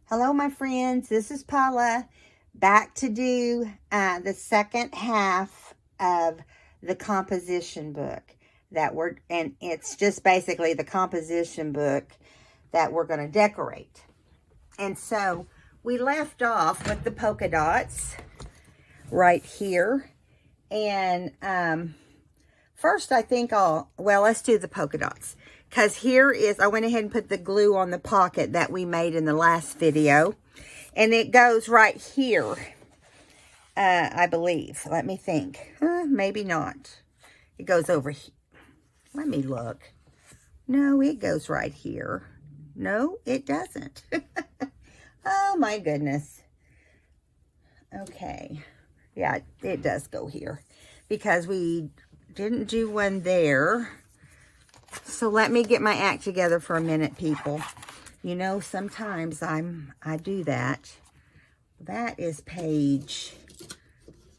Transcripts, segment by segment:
Hello, my friends. This is Paula, back to do the second half of the composition book and it's just basically the composition book that we're going to decorate. And so we left off with the polka dots right here. And first I think let's do the polka dots. Because I went ahead and put the glue on the pocket that we made in the last video. And it goes right here, I believe. Let me think. Maybe not. It goes over here. Let me look. No, it goes right here. No, it doesn't. Oh, my goodness. Okay. Yeah, it does go here. Because we didn't do one there. So let me get my act together for a minute, people. You know, sometimes I do that. That is page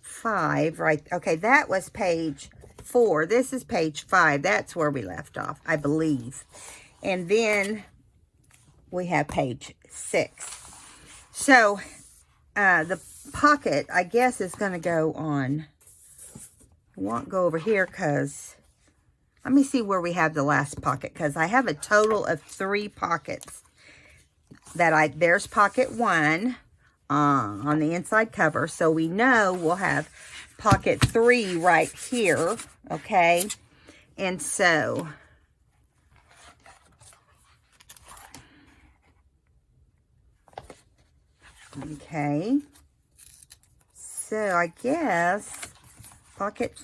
5, right? Okay, that was page 4. This is page 5. That's where we left off, I believe. And then we have page 6. So the pocket, I guess, is going to go on. It won't go over here because... Let me see where we have the last pocket, because I have a total of 3 pockets. There's pocket 1 on the inside cover, so we know we'll have pocket 3 right here, okay? And so, okay, so I guess pocket...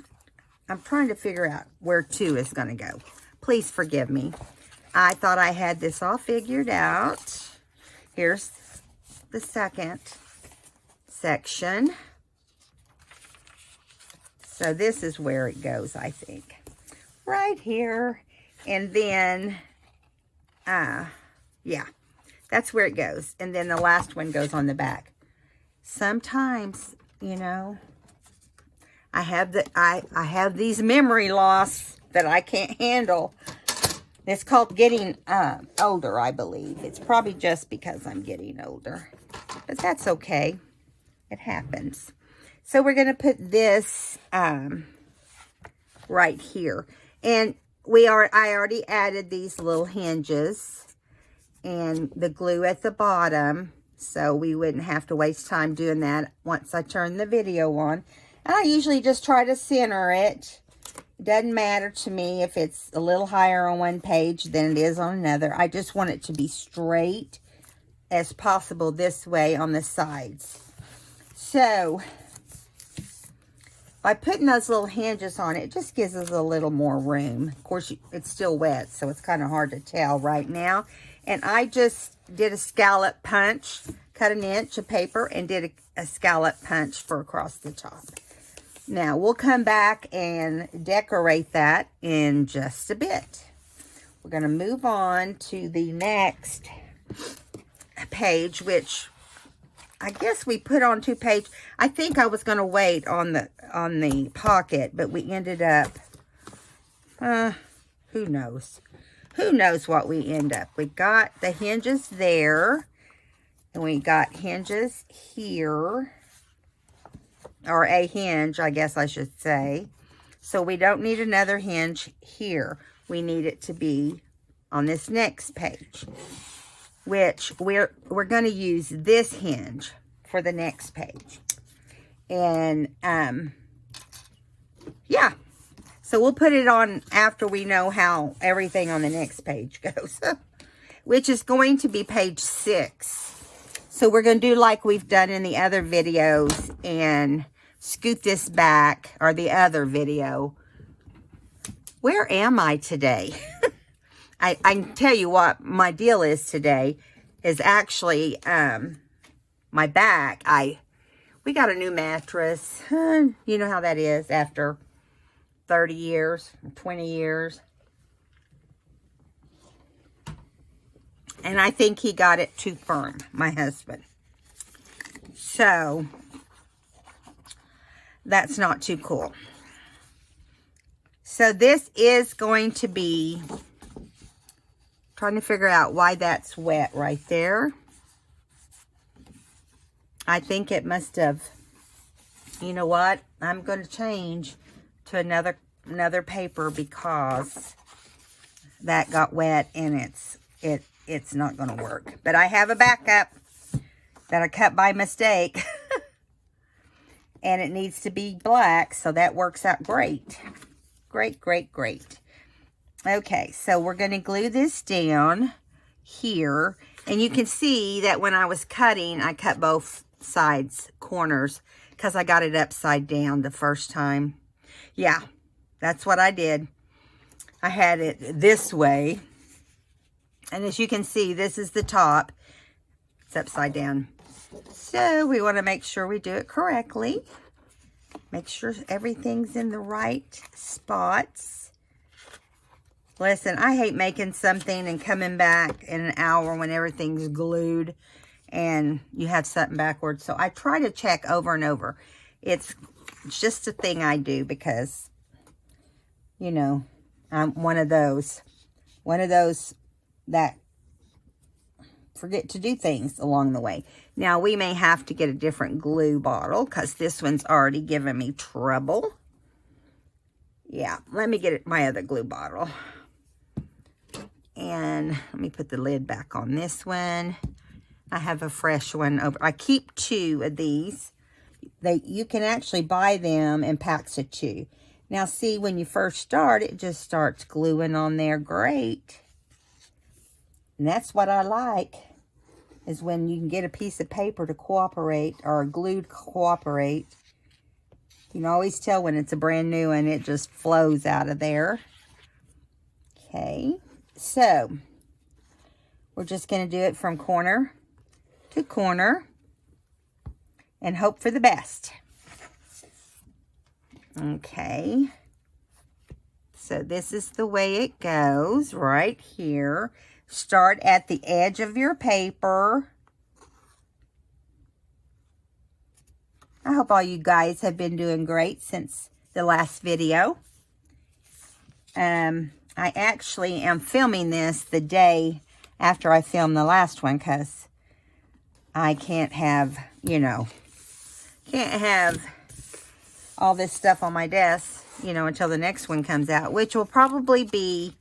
I'm trying to figure out where 2 is going to go. Please forgive me. I thought I had this all figured out. Here's the second section. So this is where it goes, I think. Right here. And then, yeah, that's where it goes. And then the last one goes on the back. Sometimes, you know... I have these memory loss that I can't handle. It's called getting older, I believe. It's probably just because I'm getting older. But that's okay. It happens. So we're going to put this right here. And I already added these little hinges and the glue at the bottom. So we wouldn't have to waste time doing that once I turn the video on. And I usually just try to center it. It doesn't matter to me if it's a little higher on one page than it is on another. I just want it to be straight as possible this way on the sides. So, by putting those little hinges on it, it just gives us a little more room. Of course, it's still wet, so it's kind of hard to tell right now. And I just did a scallop punch, cut 1 inch of paper, and did a scallop punch for across the top. Now, we'll come back and decorate that in just a bit. We're going to move on to the next page, which I guess we put on 2 pages. I think I was going to wait on the pocket, but we ended up, who knows? Who knows what we end up? We got the hinges there, and we got hinges here. Or a hinge, I guess I should say. So we don't need another hinge here. We need it to be on this next page, which we're going to use this hinge for the next page. And yeah, so we'll put it on after we know how everything on the next page goes, which is going to be page 6. So we're going to do like we've done in the other videos and scoot this back, or the other video. Where am I today? I can tell you what my deal is today is actually my back. We got a new mattress. You know how that is after 30 years, 20 years. And I think he got it too firm, my husband. So that's not too cool. So this is going to be, trying to figure out why that's wet right there. I think it must have, you know what? I'm going to change to another paper because that got wet and it's not going to work. But I have a backup that I cut by mistake. And it needs to be black, so that works out great. Great, great, great. Okay, so we're going to glue this down here. And you can see that when I was cutting, I cut both sides, corners, because I got it upside down the first time. Yeah, that's what I did. I had it this way. And as you can see, this is the top. It's upside down. So we want to make sure we do it correctly. Make sure everything's in the right spots. Listen, I hate making something and coming back in an hour when everything's glued and you have something backwards. So I try to check over and over. It's just a thing I do because, you know, I'm one of those that forget to do things along the way. Now, we may have to get a different glue bottle because this one's already giving me trouble. Yeah, let me get my other glue bottle. And let me put the lid back on this one. I have a fresh one over. I keep 2 of these. You can actually buy them in packs of 2. Now, see, when you first start, it just starts gluing on there great. And that's what I like, is when you can get a piece of paper to cooperate, or a glue to cooperate. You can always tell when it's a brand new and it just flows out of there. Okay, so we're just going to do it from corner to corner and hope for the best. Okay, so this is the way it goes right here. Start at the edge of your paper. I hope all you guys have been doing great since the last video. I actually am filming this the day after I filmed the last one because I can't have, you know, can't have all this stuff on my desk, you know, until the next one comes out, which will probably be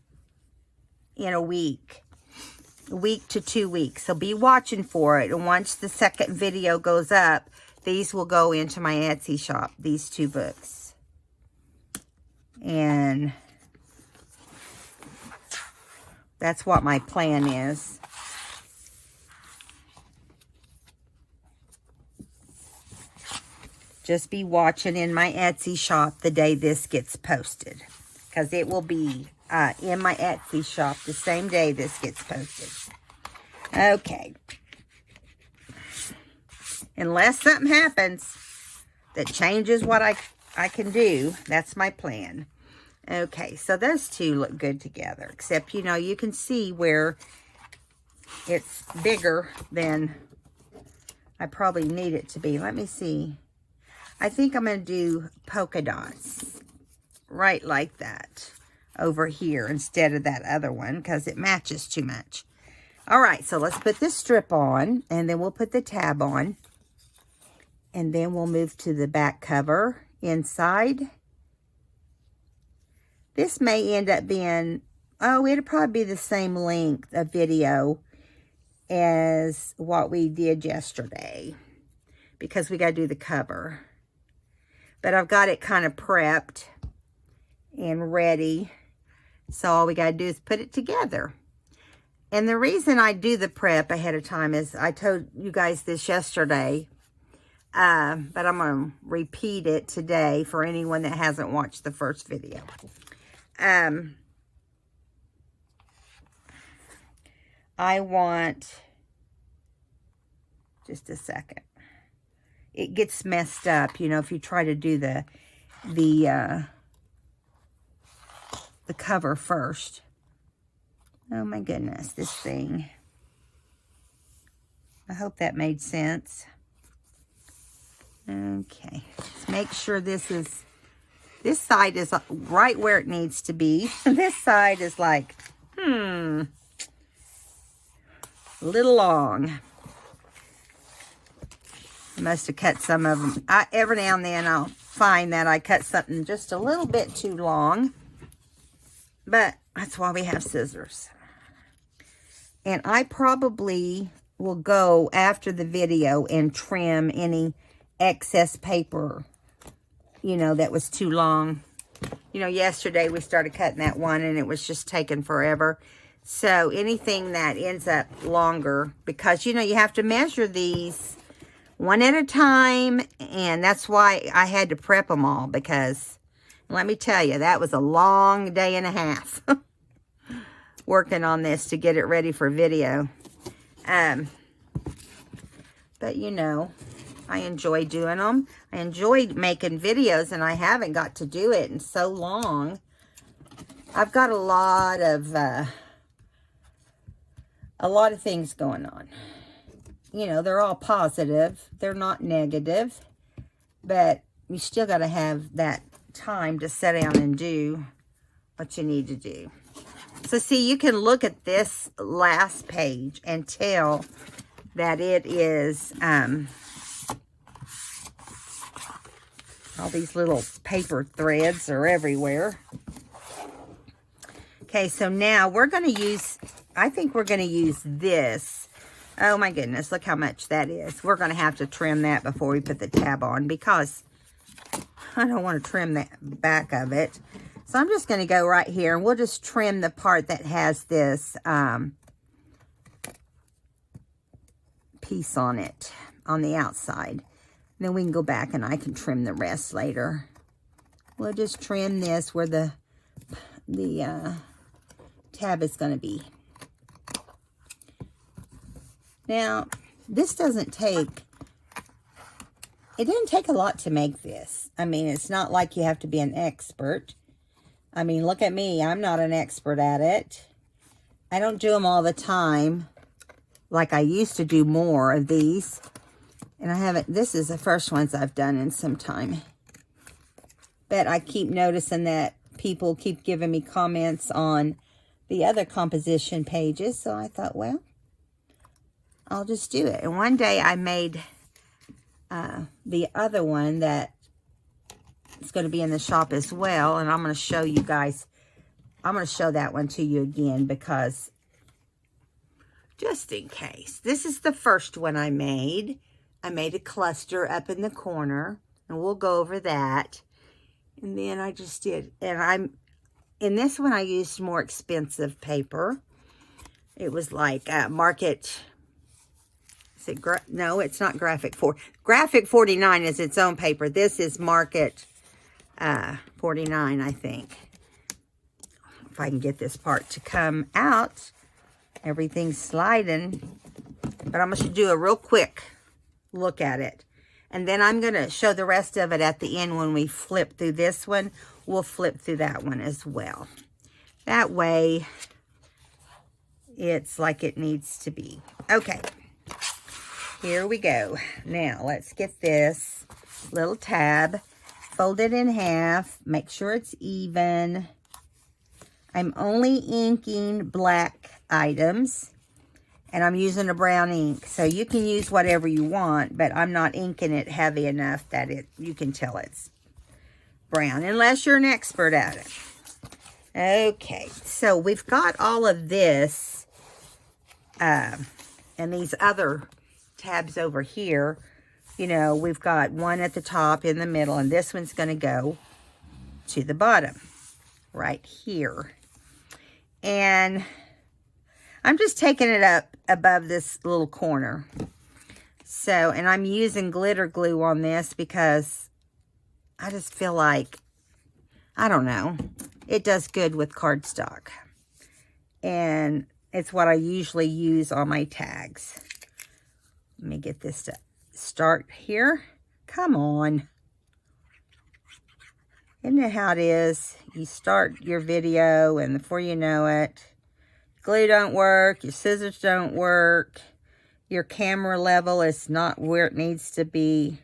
in a week to 2 weeks. So be watching for it. And once the second video goes up, these will go into my Etsy shop, these 2 books. And that's what my plan is. Just be watching in my Etsy shop the day this gets posted, because it will be in my Etsy shop the same day this gets posted. Okay. Unless something happens that changes what I can do, that's my plan. Okay, so those 2 look good together, except, you know, you can see where it's bigger than I probably need it to be. Let me see. I think I'm going to do polka dots right like that over here instead of that other one because it matches too much. All right, so let's put this strip on, and then we'll put the tab on, and then we'll move to the back cover inside. This may end up being, oh, it'll probably be the same length of video as what we did yesterday because we got to do the cover. But I've got it kind of prepped and ready. So all we got to do is put it together. And the reason I do the prep ahead of time is I told you guys this yesterday. But I'm going to repeat it today for anyone that hasn't watched the first video. I want, just a second. It gets messed up, you know, if you try to do the cover first. Oh my goodness, this thing. I hope that made sense. Okay, let's make sure this side is right where it needs to be. This side is like, a little long. Must have cut some of them. Every now and then I'll find that I cut something just a little bit too long. But that's why we have scissors. And I probably will go after the video and trim any excess paper, you know, that was too long. You know, yesterday we started cutting that one and it was just taking forever. So anything that ends up longer, because, you know, you have to measure these one at a time, and that's why I had to prep them all, because let me tell you, that was a long day and a half working on this to get it ready for video. But you know, I enjoy doing them. I enjoyed making videos, and I haven't got to do it in so long. I've got a lot of things going on. You know, they're all positive. They're not negative. But you still got to have that time to sit down and do what you need to do. So, see, you can look at this last page and tell that it is all these little paper threads are everywhere. Okay, so now we're going to use, I think we're going to use this. Oh my goodness, look how much that is. We're going to have to trim that before we put the tab on, because I don't want to trim that back of it. So I'm just going to go right here, and we'll just trim the part that has this piece on it, on the outside. And then we can go back and I can trim the rest later. We'll just trim this where the tab is going to be. Now, this doesn't take, it doesn't take a lot to make this. I mean, it's not like you have to be an expert. I mean, look at me. I'm not an expert at it. I don't do them all the time like I used to do more of these. And I haven't, this is the first ones I've done in some time. But I keep noticing that people keep giving me comments on the other composition pages. So I thought, well, I'll just do it. And one day I made the other one that is going to be in the shop as well. And I'm going to show you guys. I'm going to show that one to you again, because just in case. This is the first one I made. I made a cluster up in the corner. And we'll go over that. And then I just did. And in this one I used more expensive paper. It was like Market... No, it's not Graphic 4. Graphic 49 is its own paper. This is Market 49, I think. If I can get this part to come out. Everything's sliding. But I'm going to do a real quick look at it. And then I'm going to show the rest of it at the end when we flip through this one. We'll flip through that one as well. That way, it's like it needs to be. Okay. Here we go. Now, let's get this little tab. Fold it in half. Make sure it's even. I'm only inking black items. And I'm using a brown ink. So you can use whatever you want. But I'm not inking it heavy enough that you can tell it's brown. Unless you're an expert at it. Okay. So we've got all of this. And these other tabs over here, you know, we've got one at the top, in the middle, and this one's going to go to the bottom right here. And I'm just taking it up above this little corner. So, and I'm using glitter glue on this because I just feel like, I don't know, it does good with cardstock. And it's what I usually use on my tags. Let me get this to start here. Come on. Isn't it how it is? You start your video and before you know it, glue don't work, your scissors don't work, your camera level is not where it needs to be.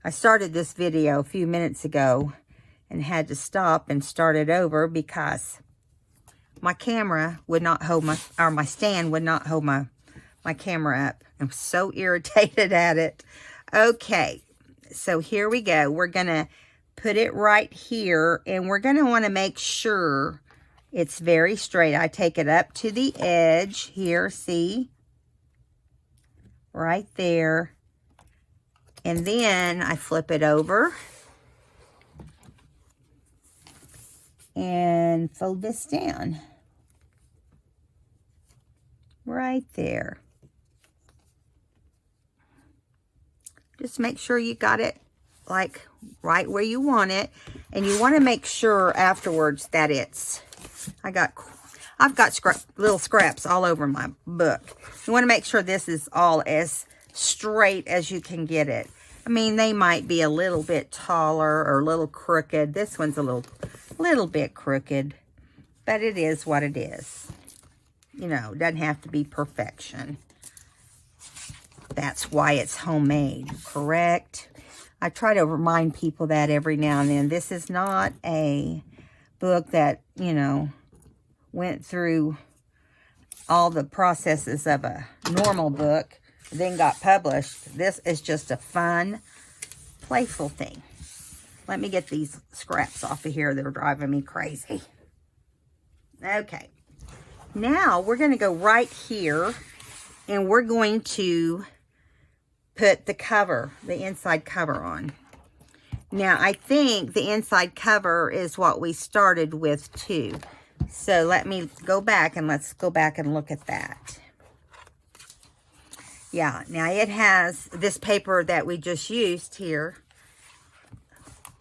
I started this video a few minutes ago and had to stop and start it over because my camera would not hold my stand would not hold my camera up. I'm so irritated at it. Okay, so here we go. We're going to put it right here, and we're going to want to make sure it's very straight. I take it up to the edge here, see? Right there. And then I flip it over and fold this down. Right there. Just make sure you got it like right where you want it. And you want to make sure afterwards that it's, I've got little scraps all over my book. You want to make sure this is all as straight as you can get it. I mean, they might be a little bit taller or a little crooked. This one's a little bit crooked, but it is what it is. You know, it doesn't have to be perfection. That's why it's homemade, correct? I try to remind people that every now and then. This is not a book that, you know, went through all the processes of a normal book, then got published. This is just a fun, playful thing. Let me get these scraps off of here. They're driving me crazy. Okay. Now, we're going to go right here, and we're going to put the cover, the inside cover on. Now, I think the inside cover is what we started with, too. So, let me go back, and let's go back and look at that. Yeah, now it has this paper that we just used here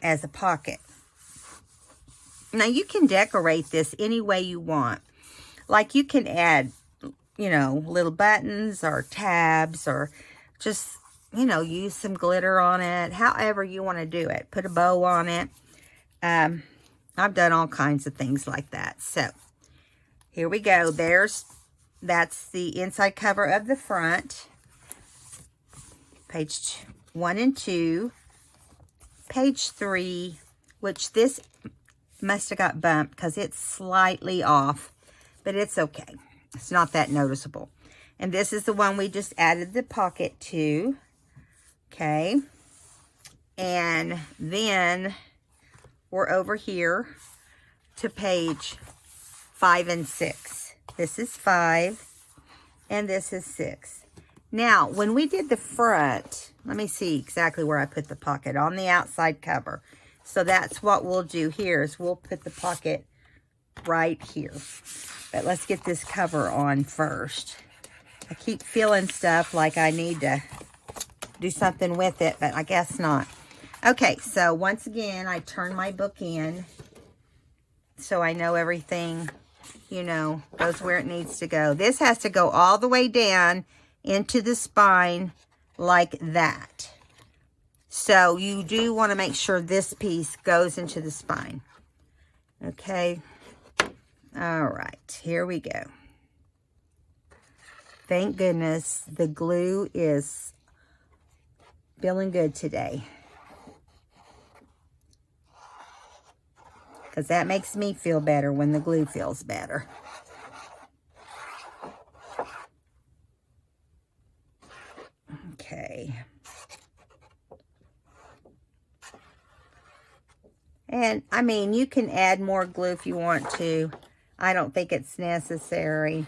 as a pocket. Now, you can decorate this any way you want. Like, you can add, you know, little buttons or tabs or just, you know, use some glitter on it. However you want to do it. Put a bow on it. I've done all kinds of things like that. So, here we go. That's the inside cover of the front. Page 1 and 2. Page 3, which this must have got bumped because it's slightly off. But it's okay. It's not that noticeable. And this is the one we just added the pocket to. Okay. And then we're over here to page 5 and 6. This is 5 and this is 6. Now, when we did the front, let me see exactly where I put the pocket on the outside cover. So that's what we'll do here is we'll put the pocket right here. But let's get this cover on first. I keep feeling stuff like I need to do something with it, but I guess not. Okay, so once again, I turn my book in so I know everything, you know, goes where it needs to go. This has to go all the way down into the spine like that. So you do want to make sure this piece goes into the spine. Okay. All right, here we go. Thank goodness the glue is feeling good today. Because that makes me feel better when the glue feels better. Okay. And, I mean, you can add more glue if you want to. I don't think it's necessary.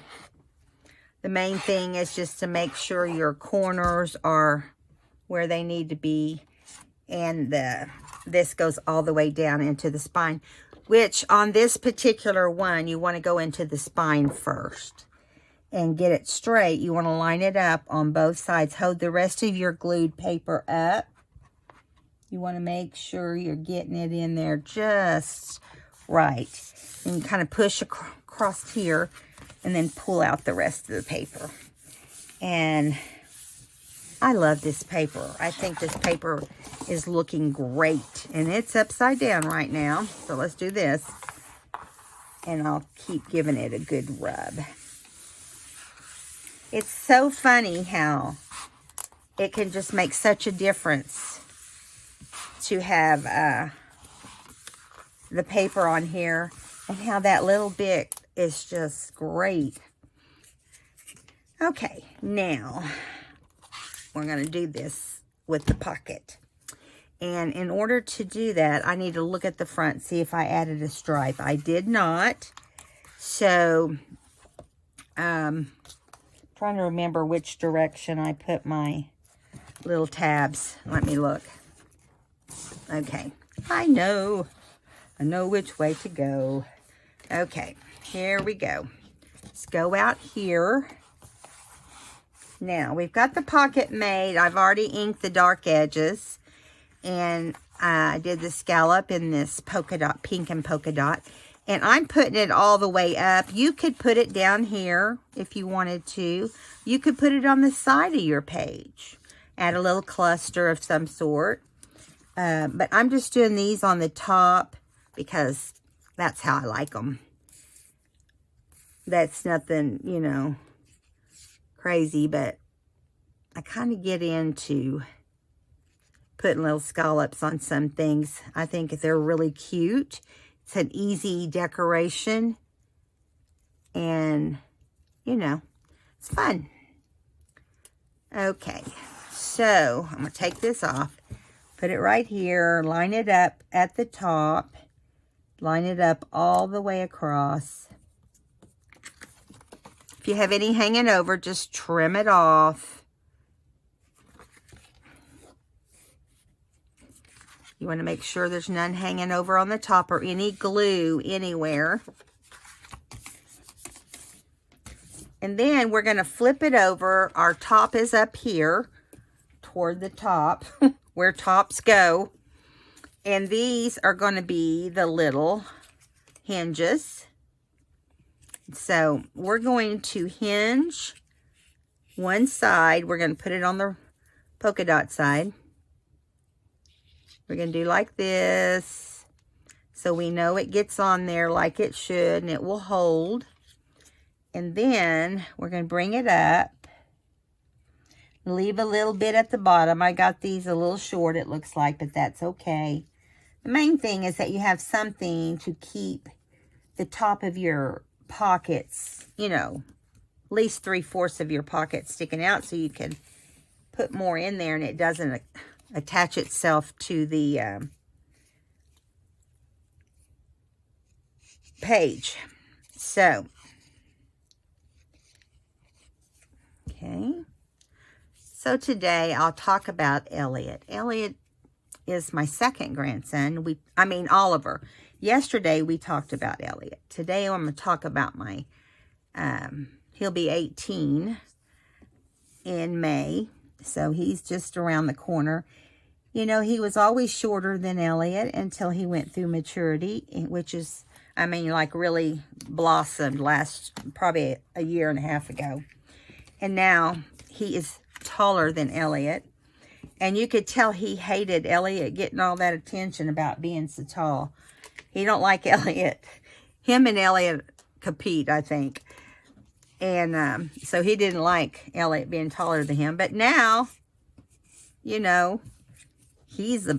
The main thing is just to make sure your corners are where they need to be. And this goes all the way down into the spine. Which, on this particular one, you want to go into the spine first. And get it straight. You want to line it up on both sides. Hold the rest of your glued paper up. You want to make sure you're getting it in there just right. And you kind of push across here and then pull out the rest of the paper. And I love this paper. I think this paper is looking great. And it's upside down right now. So let's do this. And I'll keep giving it a good rub. It's so funny how it can just make such a difference to have the paper on here, and how that little bit is just great. Okay, now we're going to do this with the pocket. And in order to do that, I need to look at the front, see if I added a stripe. I did not. So, trying to remember which direction I put my little tabs. Let me look. Okay. I know which way to go. Okay. Here we go. Let's go out here. Now, we've got the pocket made. I've already inked the dark edges. And I did the scallop in this polka dot, pink and polka dot. And I'm putting it all the way up. You could put it down here if you wanted to. You could put it on the side of your page. Add a little cluster of some sort. But I'm just doing these on the top because that's how I like them. That's nothing, you know, crazy, but I kind of get into putting little scallops on some things. I think they're really cute. It's an easy decoration. And, you know, it's fun. Okay, so I'm going to take this off. Put it right here. Line it up at the top. Line it up all the way across. If you have any hanging over, just trim it off. You want to make sure there's none hanging over on the top or any glue anywhere. And then we're going to flip it over. Our top is up here toward the top where tops go. And these are going to be the little hinges. So we're going to hinge one side. We're going to put it on the polka dot side. We're going to do like this, so we know it gets on there like it should, and it will hold. And then we're going to bring it up, leave a little bit at the bottom. I got these a little short, it looks like, but that's okay. The main thing is that you have something to keep the top of your pockets, you know, at least 3/4 of your pocket sticking out, so you can put more in there and it doesn't attach itself to the page. So, okay. So today I'll talk about Elliot. Elliot is my second grandson. Oliver. Yesterday we talked about Elliot. Today I'm going to talk about my, he'll be 18 in May. So he's just around the corner. You know, he was always shorter than Elliot until he went through maturity, which is, like really blossomed probably a year and a half ago. And now he is taller than Elliot. And you could tell he hated Elliot getting all that attention about being so tall. He don't like Elliot. Him and Elliot compete, I think. And so he didn't like Elliot being taller than him. But now, you know, he's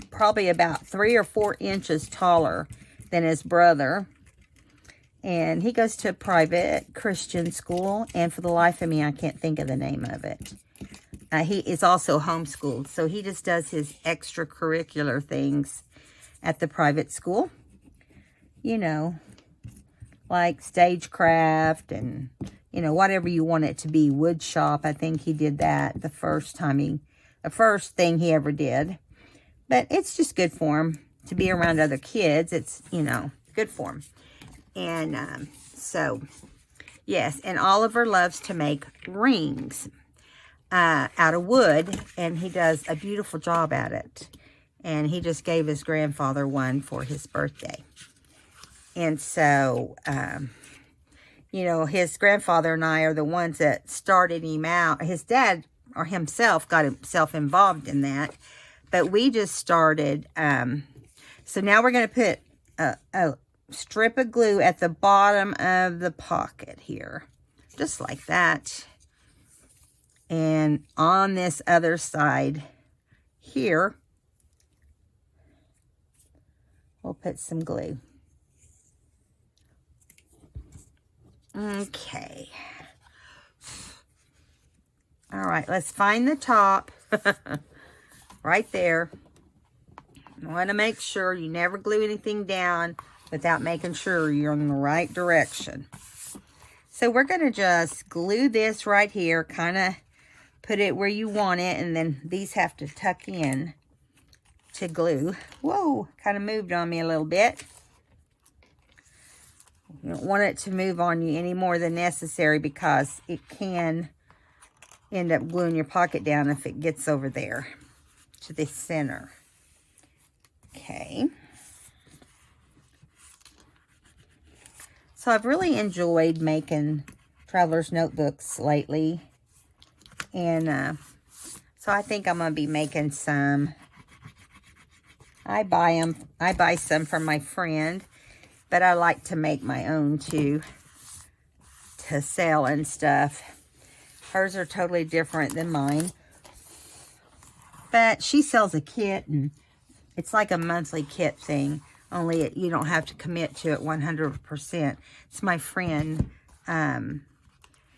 probably about 3 or 4 inches taller than his brother. And he goes to a private Christian school. And for the life of me, I can't think of the name of it. He is also homeschooled. So he just does his extracurricular things at the private school. You know, like stagecraft and, you know, whatever you want it to be. Wood shop. I think he did that the first thing he ever did. But it's just good for him to be around other kids. It's, you know, good for him. And so, yes. And Oliver loves to make rings out of wood. And he does a beautiful job at it. And he just gave his grandfather one for his birthday. And so, you know, his grandfather and I are the ones that started him out. His dad or himself got himself involved in that. But we just started. So now we're going to put a strip of glue at the bottom of the pocket here. Just like that. And on this other side here, we'll put some glue. Okay. All right, let's find the top. Right there. You want to make sure you never glue anything down without making sure you're in the right direction. So we're going to just glue this right here, kind of put it where you want it, and then these have to tuck in to glue. Whoa, kind of moved on me a little bit. You don't want it to move on you any more than necessary because it can end up gluing your pocket down if it gets over there to the center. Okay. So I've really enjoyed making traveler's notebooks lately. And so I think I'm going to be making some. I buy some from my friend, but I like to make my own too, to sell and stuff. Hers are totally different than mine. But she sells a kit, and it's like a monthly kit thing. Only you don't have to commit to it 100%. It's my friend,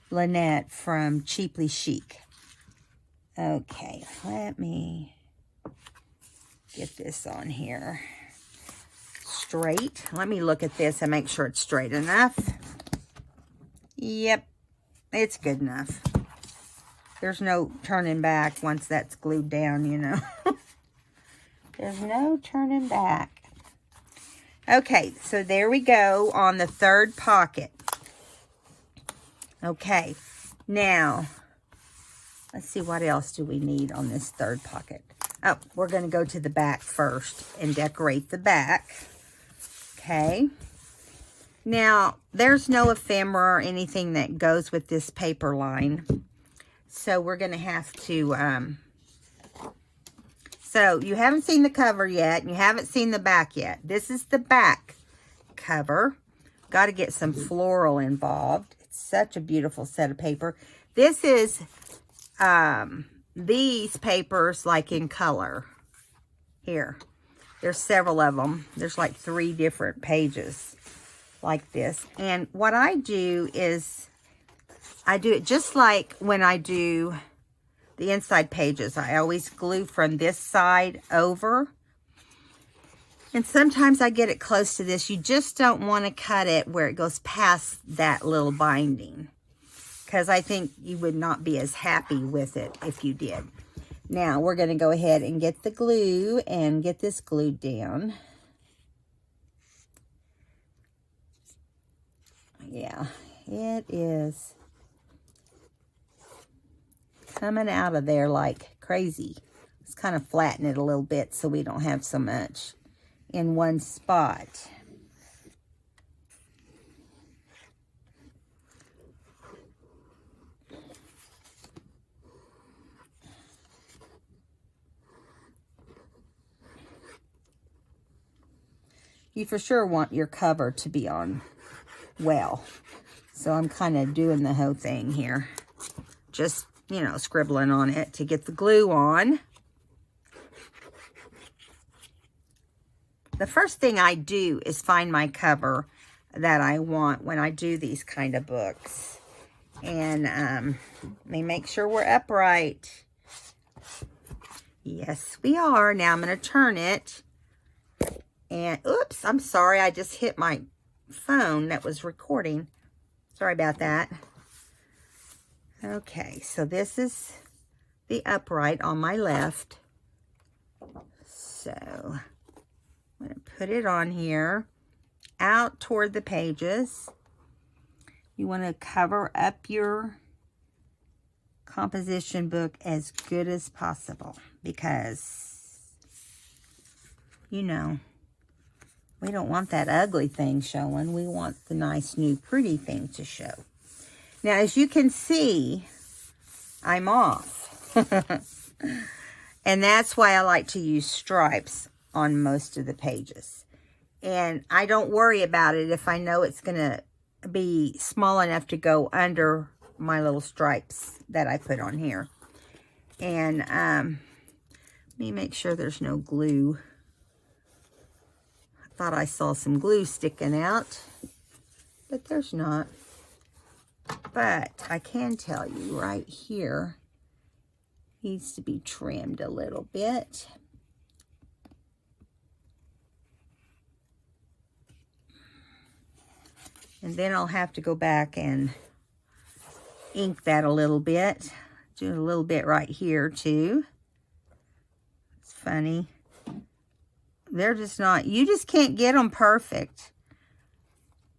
Lynette from Cheaply Chic. Okay, let me get this on here straight. Let me look at this and make sure it's straight enough. Yep, it's good enough. There's no turning back once that's glued down, you know. There's no turning back. Okay, so there we go on the third pocket. Okay, now, let's see what else do we need on this third pocket. Oh, we're going to go to the back first and decorate the back. Okay. Now, there's no ephemera or anything that goes with this paper line. So we're going to have to, so you haven't seen the cover yet, and you haven't seen the back yet. This is the back cover. Got to get some floral involved. It's such a beautiful set of paper. This is, these papers like in color. Here. There's several of them. There's like 3 different pages like this. And what I do is, I do it just like when I do the inside pages. I always glue from this side over. And sometimes I get it close to this. You just don't want to cut it where it goes past that little binding, because I think you would not be as happy with it if you did. Now, we're going to go ahead and get the glue and get this glued down. Yeah, it is coming out of there like crazy. Let's kind of flatten it a little bit so we don't have so much in one spot. You for sure want your cover to be on well. So I'm kind of doing the whole thing here. Just, you know, scribbling on it to get the glue on. The first thing I do is find my cover that I want when I do these kind of books. And let me make sure we're upright. Yes, we are. Now I'm going to turn it. And, oops, I'm sorry. I just hit my phone that was recording. Sorry about that. Okay, so this is the upright on my left. So, I'm going to put it on here, out toward the pages. You want to cover up your composition book as good as possible because, you know, we don't want that ugly thing showing. We want the nice, new, pretty thing to show. Now, as you can see, I'm off. And that's why I like to use stripes on most of the pages. And I don't worry about it if I know it's going to be small enough to go under my little stripes that I put on here. And let me make sure there's no glue. I thought I saw some glue sticking out, but there's not. But I can tell you right here, Needs to be trimmed a little bit. And then I'll have to go back and ink that a little bit. Do a little bit right here too. It's funny. They're just not, you just can't get them perfect.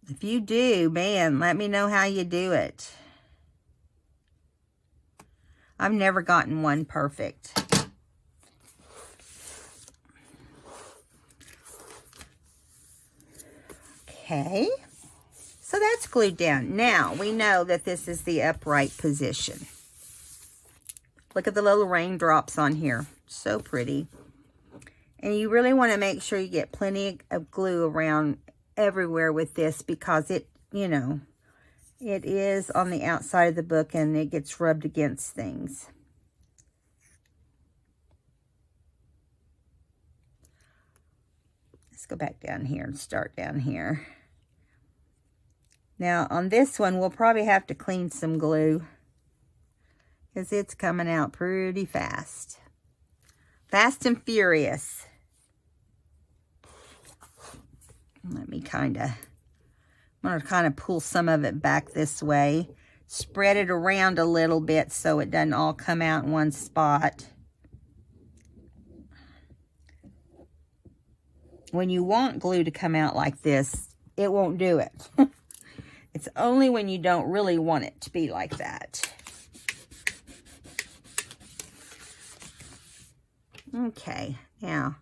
If you do, man, let me know how you do it. I've never gotten one perfect. Okay. So that's glued down. Now, we know that this is the upright position. Look at the little raindrops on here. So pretty. And you really want to make sure you get plenty of glue around everywhere with this because it, you know, it is on the outside of the book and it gets rubbed against things. Let's go back down here and start down here. Now, on this one, we'll probably have to clean some glue because it's coming out pretty fast. Fast and furious. Let me I'm going to kind of pull some of it back this way. Spread it around a little bit so it doesn't all come out in one spot. When you want glue to come out like this, it won't do it. It's only when you don't really want it to be like that. Okay, now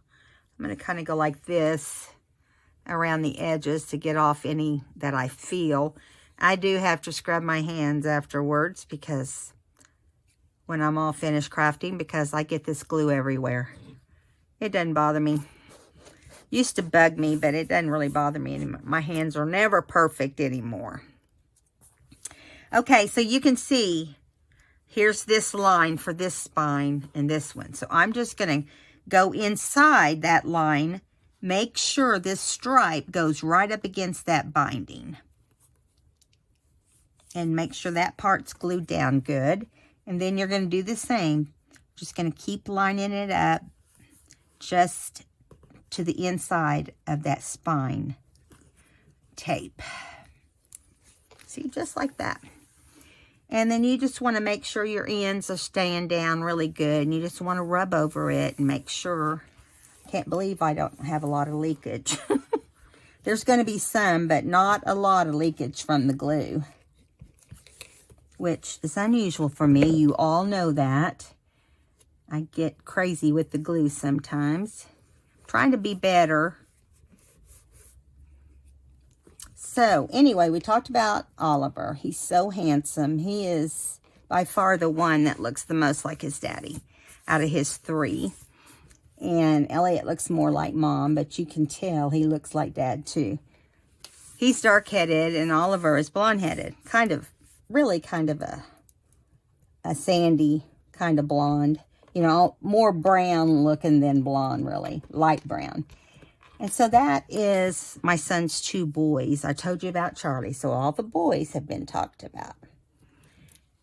I'm going to kind of go like this around the edges to get off any that I feel. I do have to scrub my hands afterwards because when I'm all finished crafting, because I get this glue everywhere. It doesn't bother me. Used to bug me, but it doesn't really bother me anymore. My hands are never perfect anymore. Okay, so you can see here's this line for this spine and this one. So I'm just going to go inside that line. Make sure this stripe goes right up against that binding. And make sure that part's glued down good. And then you're going to do the same. Just going to keep lining it up just to the inside of that spine tape. See, just like that. And then you just want to make sure your ends are staying down really good. And you just want to rub over it and make sure. Can't believe I don't have a lot of leakage. There's going to be some, but not a lot of leakage from the glue, which is unusual for me. You all know that. I get crazy with the glue sometimes. Trying to be better. So, anyway, we talked about Oliver. He's so handsome. He is by far the one that looks the most like his daddy out of his three. And Elliot looks more like Mom, but you can tell he looks like Dad too. He's dark-headed and Oliver is blonde-headed. Really kind of a sandy kind of blonde. You know, more brown looking than blonde, really. Light brown. And so that is my son's two boys. I told you about Charlie. So all the boys have been talked about.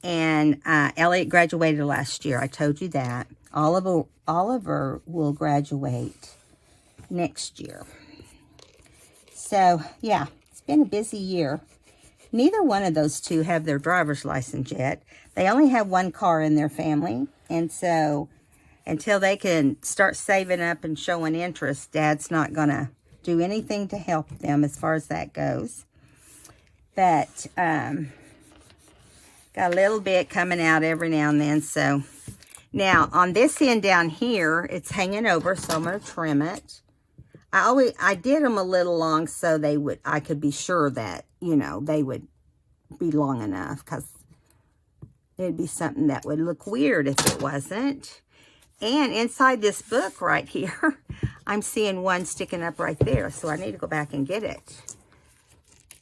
And Elliot graduated last year. I told you that. Oliver will graduate next year. So, yeah, it's been a busy year. Neither one of those two have their driver's license yet. They only have one car in their family. And so, until they can start saving up and showing interest, Dad's not going to do anything to help them as far as that goes. But, got a little bit coming out every now and then. So, now, on this end down here, it's hanging over, so I'm going to trim it. I did them a little long so I could be sure that, you know, they would be long enough, because it'd be something that would look weird if it wasn't. And inside this book right here, I'm seeing one sticking up right there, so I need to go back and get it.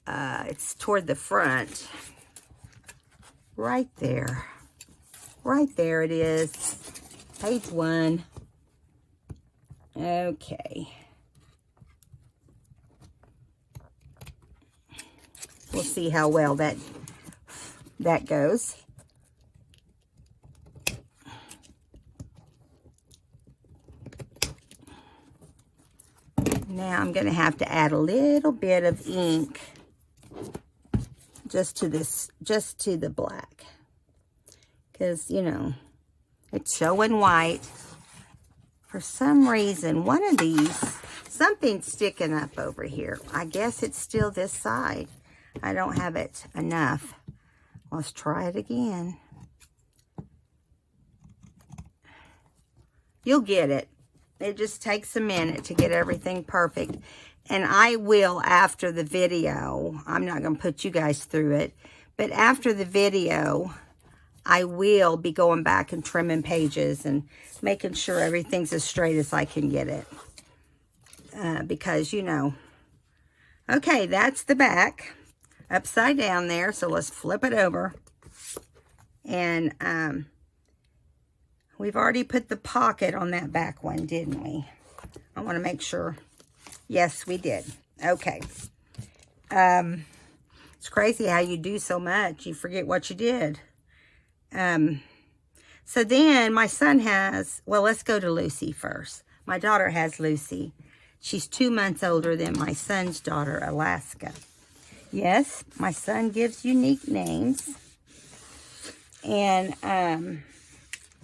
It's toward the front. Right there. Right there it is. Page 1. Okay. We'll see how well that goes. Now I'm going to have to add a little bit of ink just to the black. Because, you know, it's showing white. For some reason, one of these, something's sticking up over here. I guess it's still this side. I don't have it enough. Let's try it again. You'll get it. It just takes a minute to get everything perfect. And I will, after the video, I'm not going to put you guys through it, but after the video, I will be going back and trimming pages and making sure everything's as straight as I can get it. Because, you know. Okay, that's the back. Upside down there. So let's flip it over. And we've already put the pocket on that back one, didn't we? I want to make sure. Yes, we did. Okay. It's crazy how you do so much. You forget what you did. So then my son has, well, let's go to Lucy first. My daughter has Lucy. She's 2 months older than my son's daughter, Alaska. Yes, my son gives unique names. And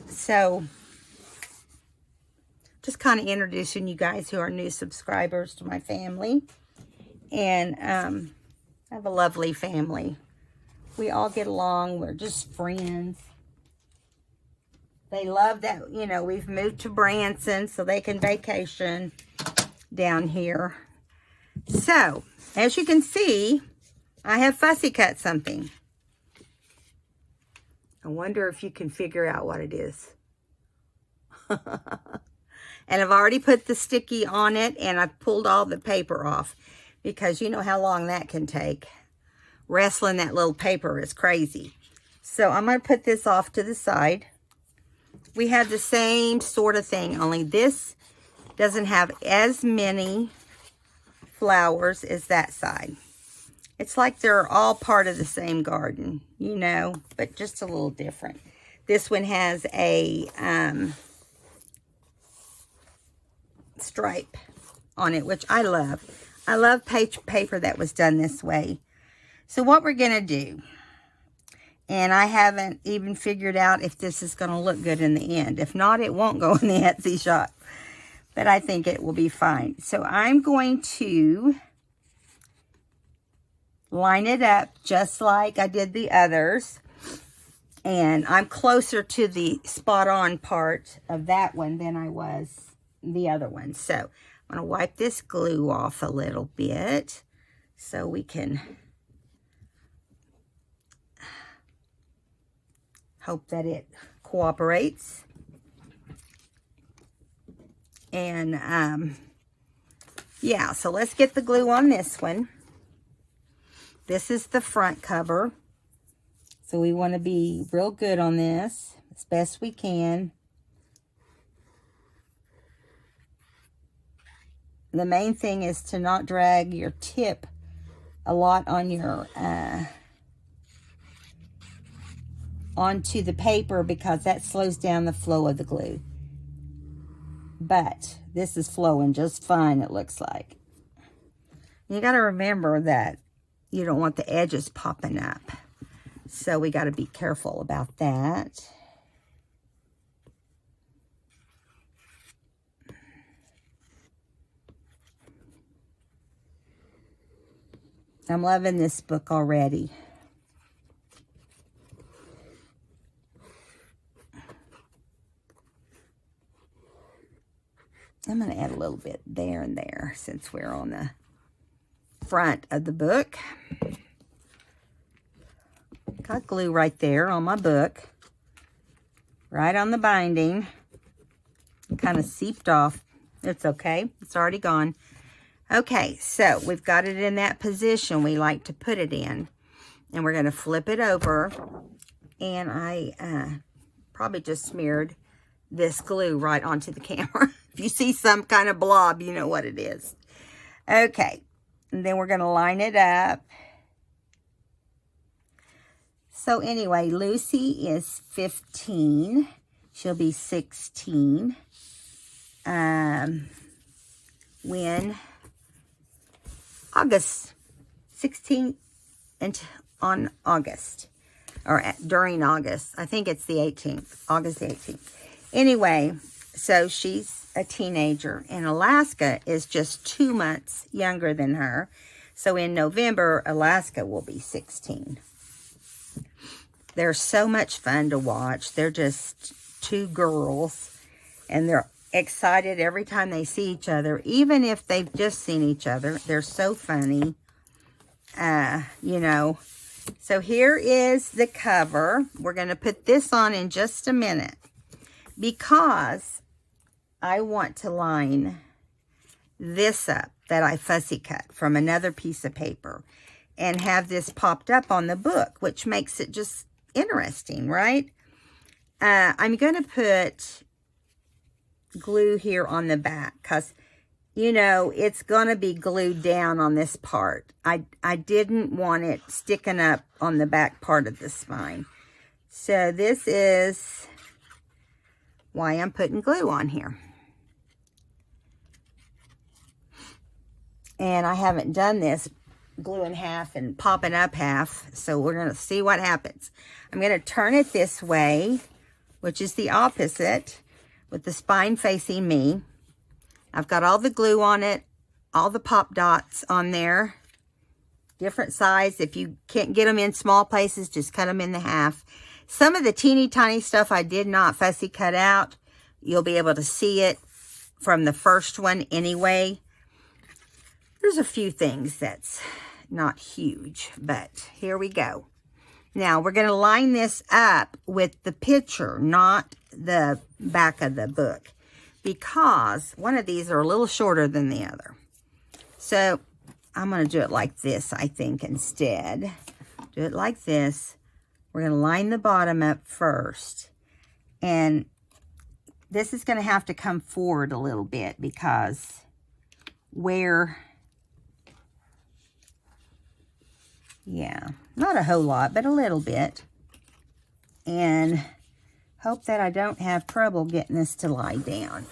so just kind of introducing you guys who are new subscribers to my family. And I have a lovely family. We all get along. We're just friends. They love that, you know, we've moved to Branson so they can vacation down here. So, as you can see, I have fussy cut something. I wonder if you can figure out what it is. And I've already put the sticky on it, and I've pulled all the paper off because you know how long that can take. Wrestling that little paper is crazy. So I'm going to put this off to the side. We have the same sort of thing, only this doesn't have as many flowers as that side. It's like they're all part of the same garden, you know, but just a little different. This one has a stripe on it, which I love. I love paper that was done this way. So what we're going to do, and I haven't even figured out if this is going to look good in the end. If not, it won't go in the Etsy shop. But I think it will be fine. So I'm going to line it up just like I did the others. And I'm closer to the spot-on part of that one than I was the other one. So I'm going to wipe this glue off a little bit so we can hope that it cooperates. And yeah, so let's get the glue on this one. This is the front cover. So we want to be real good on this as best we can. The main thing is to not drag your tip a lot on your onto the paper, because that slows down the flow of the glue. But this is flowing just fine, it looks like. You got to remember that you don't want the edges popping up. So we got to be careful about that. I'm loving this book already. I'm going to add a little bit there and there since we're on the front of the book. Got glue right there on my book. Right on the binding. Kind of seeped off. It's okay. It's already gone. Okay, so we've got it in that position we like to put it in. And we're going to flip it over. And I probably just smeared this glue right onto the camera. If you see some kind of blob, you know what it is. Okay, and then we're going to line it up. So anyway, Lucy is 15. She'll be 16. When August 16th and on August. Or during August. I think it's the 18th. August 18th. Anyway, so she's a teenager. And Alaska is just 2 months younger than her. So in November, Alaska will be 16. They're so much fun to watch. They're just 2 girls. And they're excited every time they see each other. Even if they've just seen each other. They're so funny. You know. So here is the cover. We're going to put this on in just a minute. Because I want to line this up that I fussy cut from another piece of paper. And have this popped up on the book. Which makes it just interesting, right? I'm going to put glue here on the back. Because, you know, it's going to be glued down on this part. I didn't want it sticking up on the back part of the spine. So this is why I'm putting glue on here. And I haven't done this gluing half and popping up half. So we're going to see what happens. I'm going to turn it this way, which is the opposite, with the spine facing me. I've got all the glue on it, all the pop dots on there. Different size. If you can't get them in small places, just cut them in the half. Some of the teeny tiny stuff I did not fussy cut out. You'll be able to see it from the first one anyway. There's a few things that's not huge, but here we go. Now, we're going to line this up with the picture, not the back of the book. Because one of these are a little shorter than the other. So, I'm going to do it like this, I think, instead. Do it like this. We're going to line the bottom up first. And this is going to have to come forward a little bit because where... Yeah, not a whole lot, but a little bit. And hope that I don't have trouble getting this to lie down.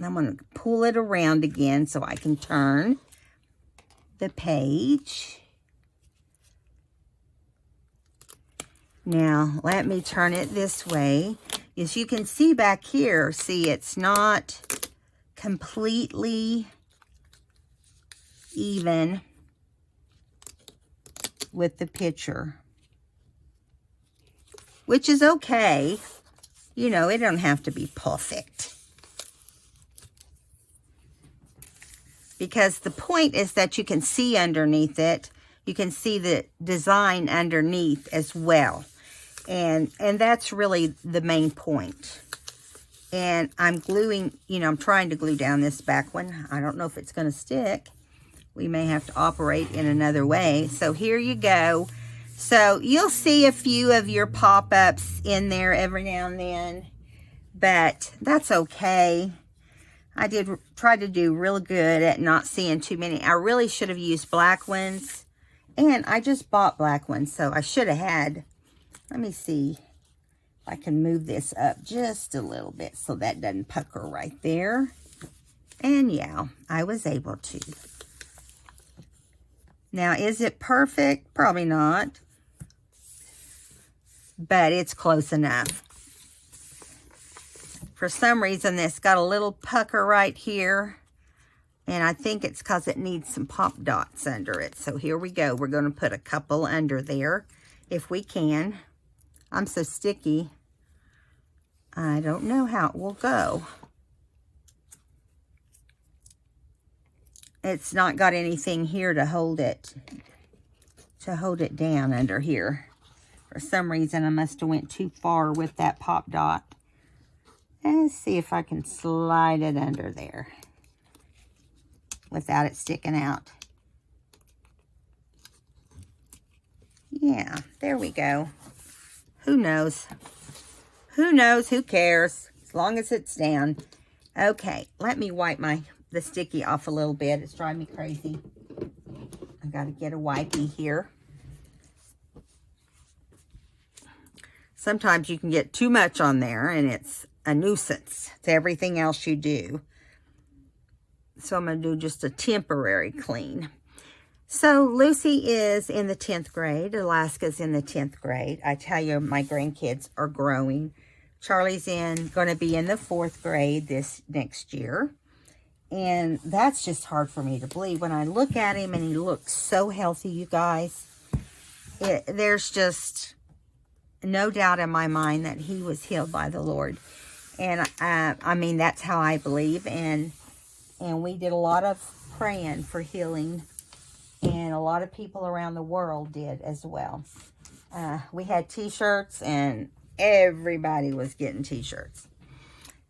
I'm going to pull it around again so I can turn the page. Now, let me turn it this way. As you can see back here, see, it's not completely even with the picture, which is okay. You know, it don't have to be perfect. Because the point is that you can see underneath it. You can see the design underneath as well. And that's really the main point. And I'm gluing, you know, I'm trying to glue down this back one. I don't know if it's going to stick. We may have to operate in another way. So here you go. So you'll see a few of your pop-ups in there every now and then. But that's okay. I did try to do real good at not seeing too many. I really should have used black ones. And I just bought black ones. So I should have had. Let me see if I can move this up just a little bit so that doesn't pucker right there. And yeah, I was able to. Now, is it perfect? Probably not. But it's close enough. For some reason, this got a little pucker right here. And I think it's because it needs some pop dots under it. So here we go. We're going to put a couple under there if we can. I'm so sticky. I don't know how it will go. It's not got anything here to hold it down under here. For some reason, I must have went too far with that pop dot. Let's see if I can slide it under there without it sticking out. Yeah, there we go. Who knows? Who knows? Who cares? As long as it's down. Okay, let me wipe the sticky off a little bit. It's driving me crazy. I got to get a wipey here. Sometimes you can get too much on there and it's a nuisance to everything else you do. So I'm going to do just a temporary clean. So Lucy is in the 10th grade. Alaska's in the 10th grade. I tell you, my grandkids are growing. Charlie's going to be in the 4th grade this next year. And that's just hard for me to believe. When I look at him and he looks so healthy, you guys, there's just no doubt in my mind that he was healed by the Lord. And I mean, that's how I believe. And we did a lot of praying for healing. And a lot of people around the world did as well. We had t-shirts, and everybody was getting t-shirts.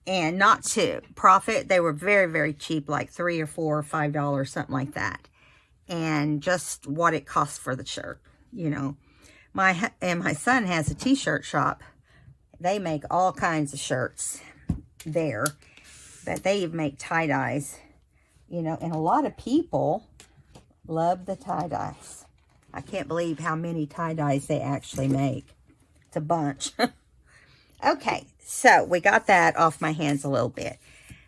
And not to profit, they were very, very cheap, like $3 or $4 or $5, something like that. And just what it cost for the shirt, you know. My son has a t-shirt shop. They make all kinds of shirts there. But they even make tie-dyes, you know. And a lot of people love the tie-dyes. I can't believe how many tie-dyes they actually make. It's a bunch. Okay, so we got that off my hands a little bit.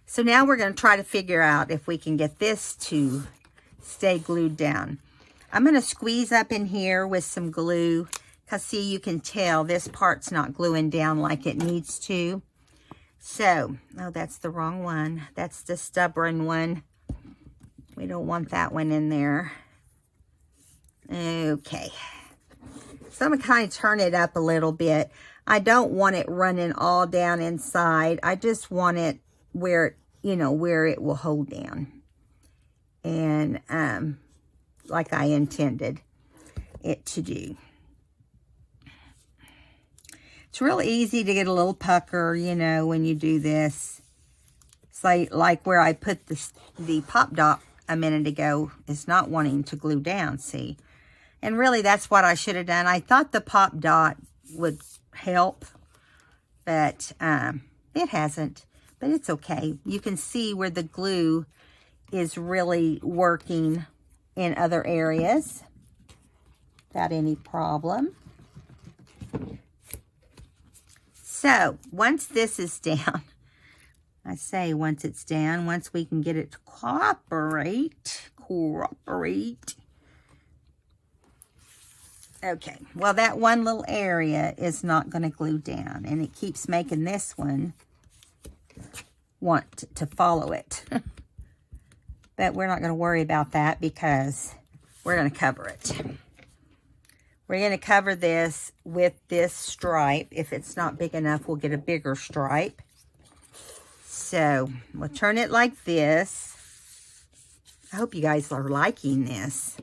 So now we're going to try to figure out if we can get this to stay glued down. I'm going to squeeze up in here with some glue. Because, see, you can tell this part's not gluing down like it needs to. So, oh, that's the wrong one. That's the stubborn one. We don't want that one in there. Okay. So I'm going to kind of turn it up a little bit. I don't want it running all down inside. I just want it where, you know, where it will hold down. And like I intended it to do. It's real easy to get a little pucker, you know, when you do this. It's like where I put the pop dot a minute ago is not wanting to glue down, see? And really, that's what I should have done. I thought the pop dot would help, but it hasn't. But it's okay. You can see where the glue is really working in other areas without any problem. So, once this is down, I say once it's down, once we can get it to cooperate. Okay, well, that one little area is not going to glue down, and it keeps making this one want to follow it. But we're not going to worry about that because we're going to cover it. We're going to cover this with this stripe. If it's not big enough, we'll get a bigger stripe. So, we'll turn it like this. I hope you guys are liking this.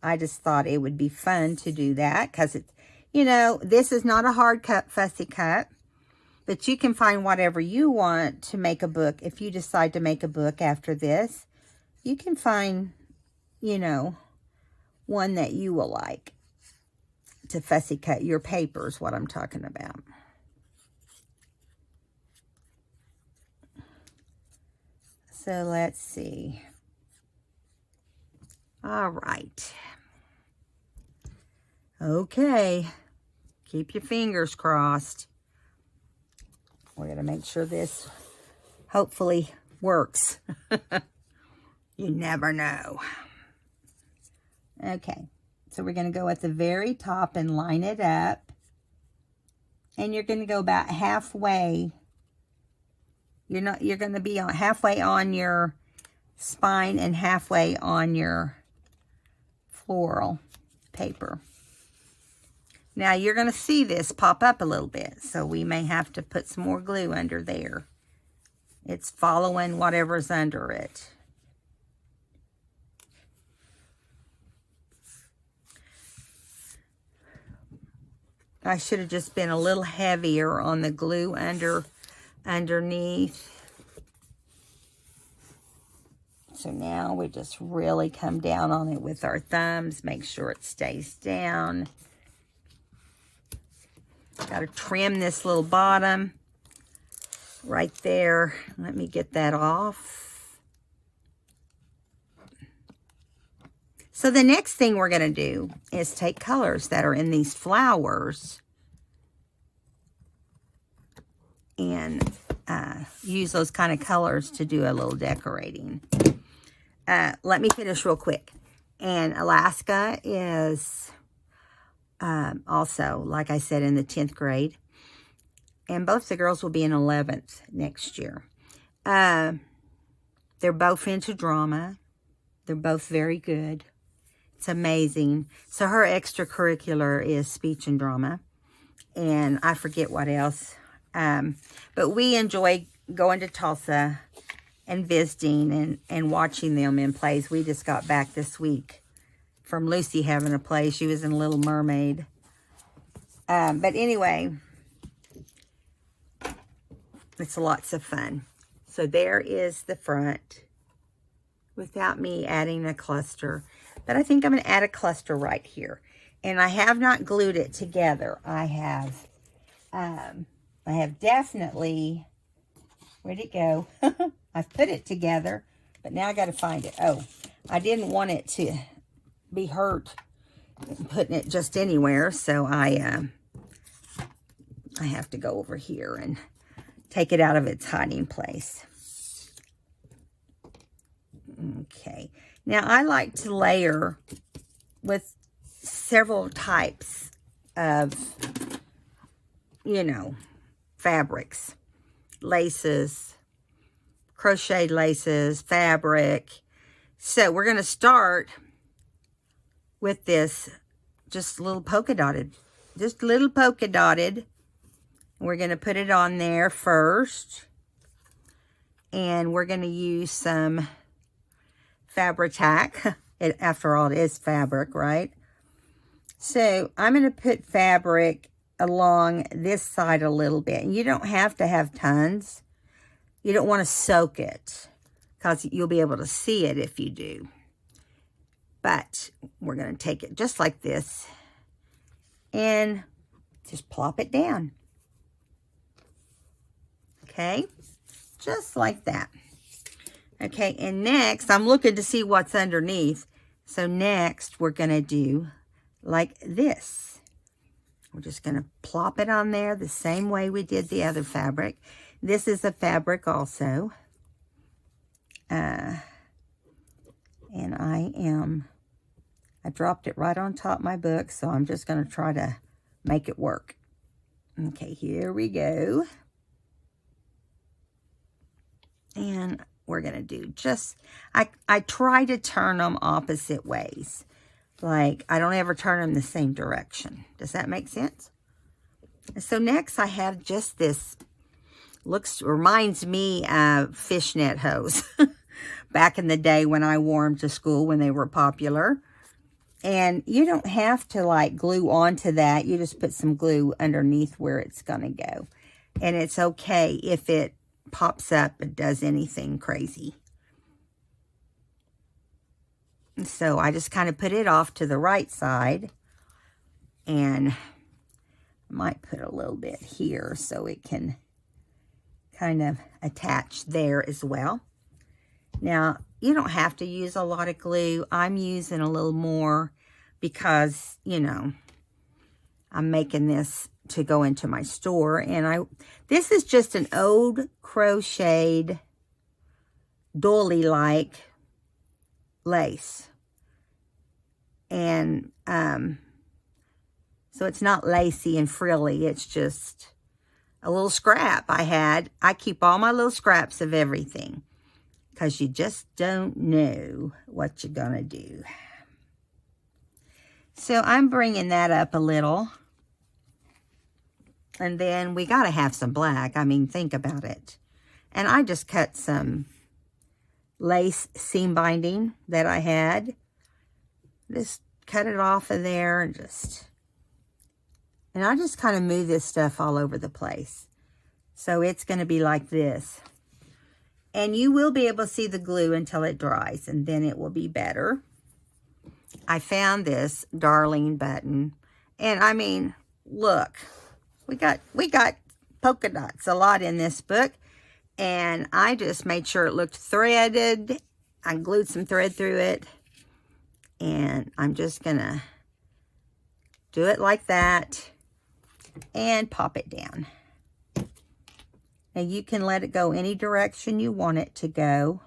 I just thought it would be fun to do that because it's, you know, this is not a hard cut, fussy cut. But you can find whatever you want to make a book. If you decide to make a book after this, you can find, you know, one that you will like to fussy cut your papers, what I'm talking about. So let's see. All right. Okay. Keep your fingers crossed. We're going to make sure this hopefully works. You never know. Okay. So we're going to go at the very top and line it up. And you're going to go about halfway. You're going to be halfway on your spine and halfway on your floral paper. Now you're going to see this pop up a little bit, so we may have to put some more glue under there. It's following whatever's under it. I should have just been a little heavier on the glue underneath. So now we just really come down on it with our thumbs, make sure it stays down. Got to trim this little bottom right there. Let me get that off. So the next thing we're going to do is take colors that are in these flowers and use those kind of colors to do a little decorating. Let me finish real quick. And Alaska is also, like I said, in the 10th grade. And both the girls will be in 11th next year. They're both into drama. They're both very good. It's amazing. So her extracurricular is speech and drama. And I forget what else. But we enjoy going to Tulsa and visiting and watching them in plays. We just got back this week from Lucy having a play. She was in Little Mermaid. But anyway, it's lots of fun. So there is the front without me adding a cluster. But I think I'm going to add a cluster right here. And I have not glued it together. I have definitely, where'd it go? I've put it together, but now I got to find it. Oh, I didn't want it to be hurt putting it just anywhere, so I have to go over here and take it out of its hiding place. Okay, now I like to layer with several types of, you know, fabrics, laces, crocheted laces, fabric. So we're going to start with this just little polka dotted. We're going to put it on there first. And we're going to use some Fabri-Tac. After all, it is fabric, right? So I'm going to put fabric along this side a little bit. And you don't have to have tons. You don't want to soak it because you'll be able to see it if you do. But we're going to take it just like this and just plop it down. Okay, just like that. Okay, and next, I'm looking to see what's underneath. So next, we're going to do like this. We're just going to plop it on there the same way we did the other fabric. This is a fabric also. And I dropped it right on top of my book, so I'm just going to try to make it work. Okay, here we go. And we're going to do just, I try to turn them opposite ways. Like, I don't ever turn them the same direction. Does that make sense? So next I have just this, reminds me of fishnet hose. Back in the day when I wore them to school when they were popular. And you don't have to like glue onto that. You just put some glue underneath where it's going to go. And it's okay if it pops up and does anything crazy. And so I just kind of put it off to the right side. And I might put a little bit here so it can kind of attach there as well. Now, you don't have to use a lot of glue. I'm using a little more because, you know, I'm making this to go into my store. And this is just an old crocheted doily-like lace. And so it's not lacy and frilly. It's just a little scrap I had. I keep all my little scraps of everything, because you just don't know what you're going to do. So I'm bringing that up a little. And then we got to have some black. I mean, think about it. And I just cut some lace seam binding that I had. Just cut it off of there and I just kind of move this stuff all over the place. So it's going to be like this. And you will be able to see the glue until it dries, and then it will be better. I found this darling button. And I mean, look, we got polka dots a lot in this book. And I just made sure it looked threaded. I glued some thread through it. And I'm just going to do it like that and pop it down. Now you can let it go any direction you want it to go.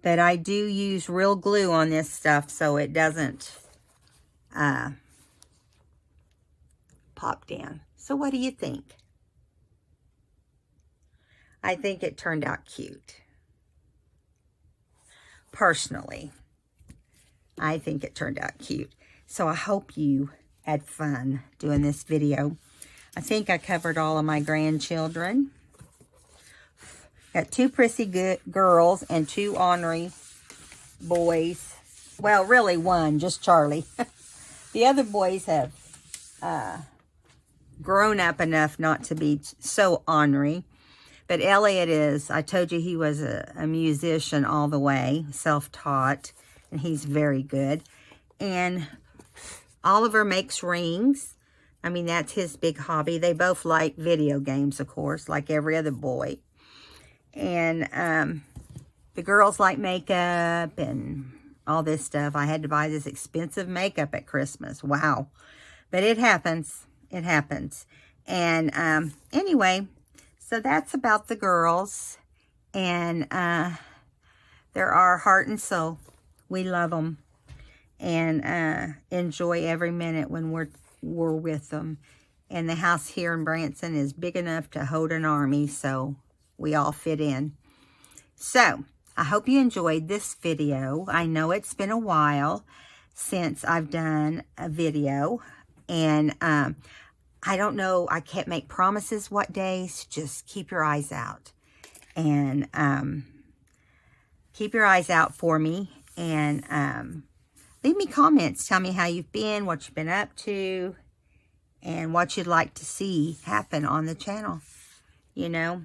But I do use real glue on this stuff so it doesn't pop down. So what do you think? I think it turned out cute. Personally, I think it turned out cute. So I hope you had fun doing this video. I think I covered all of my grandchildren. Got 2 prissy good girls and 2 ornery boys. Well, really 1, just Charlie. The other boys have grown up enough not to be so ornery. But Elliot is, I told you he was a musician all the way, self-taught, and he's very good. And Oliver makes rings. I mean, that's his big hobby. They both like video games, of course, like every other boy. And the girls like makeup and all this stuff. I had to buy this expensive makeup at Christmas. Wow. But it happens. It happens. And anyway, so that's about the girls. And they're our heart and soul. We love them. And enjoy every minute when we're with them. And the house here in Branson is big enough to hold an army, so we all fit in. So, I hope you enjoyed this video. I know it's been a while since I've done a video. And I don't know, I can't make promises what days. Just keep your eyes out. And keep your eyes out for me. And leave me comments. Tell me how you've been, what you've been up to, and what you'd like to see happen on the channel. You know,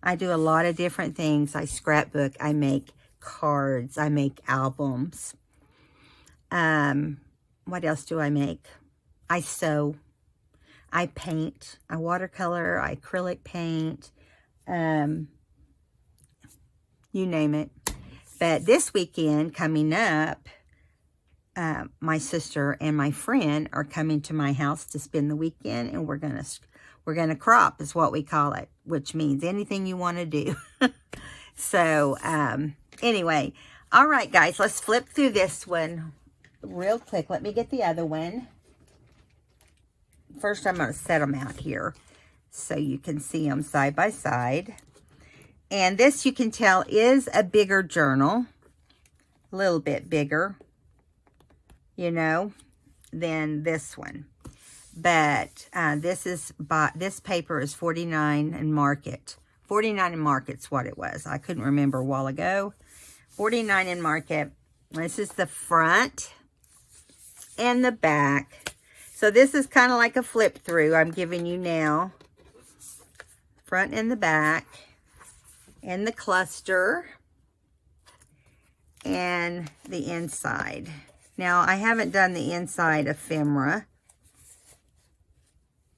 I do a lot of different things. I scrapbook, I make cards, I make albums. What else do I make? I sew, I paint, I watercolor, I acrylic paint, you name it. But this weekend coming up, my sister and my friend are coming to my house to spend the weekend, and we're gonna crop is what we call it, which means anything you want to do. So anyway, all right guys, let's flip through this one real quick. Let me get the other one. First, I'm going to set them out here so you can see them side by side. And this, you can tell, is a bigger journal, a little bit bigger, you know, than this one. But this paper is $49 in market. $49 in market's what it was. I couldn't remember a while ago. $49 in market. This is the front and the back. So this is kind of like a flip through I'm giving you now. Front and the back. And the cluster. And the inside. Now, I haven't done the inside ephemera.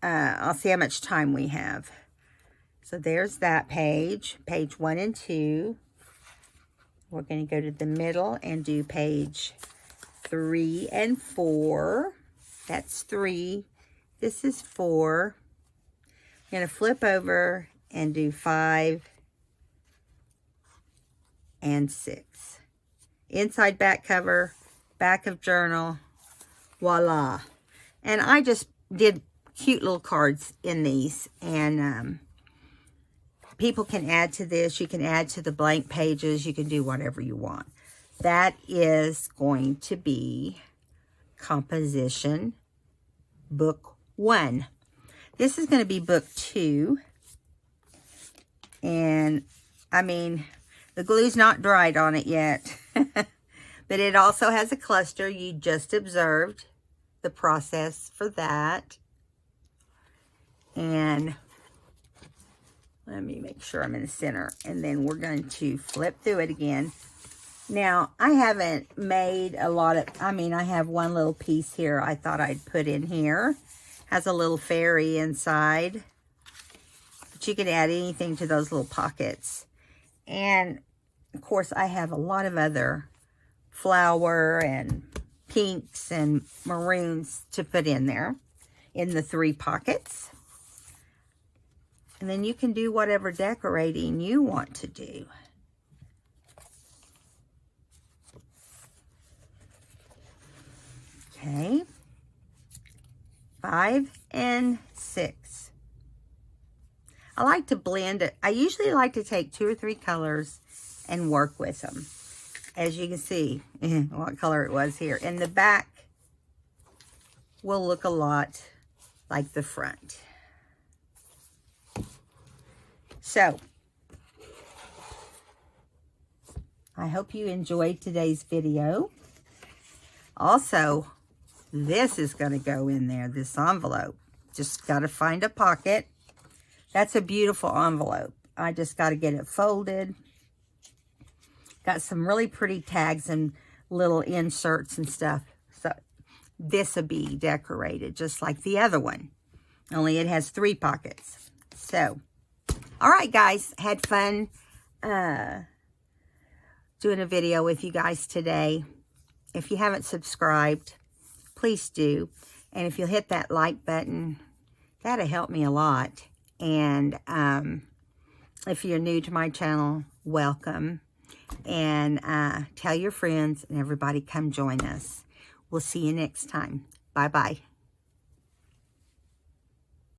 I'll see how much time we have. So there's that page. Page 1 and 2. We're going to go to the middle and do page 3 and 4. That's 3. This is 4. I'm going to flip over and do 5 and 6. Inside back cover, back of journal, voila. And I just did cute little cards in these, and people can add to this. You can add to the blank pages. You can do whatever you want. That is going to be composition book 1. This is going to be book 2. And I mean, the glue's not dried on it yet. But it also has a cluster. You just observed the process for that. And let me make sure I'm in the center. And then we're going to flip through it again. Now, I haven't made a lot of, I have one little piece here I thought I'd put in here. Has a little fairy inside. But you can add anything to those little pockets. And, of course, I have a lot of other flower and pinks and maroons to put in there in the 3 pockets. And then you can do whatever decorating you want to do. Okay. 5 and 6. I like to blend it. I usually like to take 2 or 3 colors and work with them. As you can see, what color it was here. And the back will look a lot like the front. So, I hope you enjoyed today's video. Also, this is going to go in there, this envelope. Just got to find a pocket. That's a beautiful envelope. I just got to get it folded. Got some really pretty tags and little inserts and stuff. So this will be decorated just like the other one. Only it has 3 pockets. So, all right, guys. Had fun doing a video with you guys today. If you haven't subscribed, please do. And if you'll hit that like button, that'll help me a lot. And if you're new to my channel, welcome. And tell your friends and everybody come join us. We'll see you next time. Bye-bye.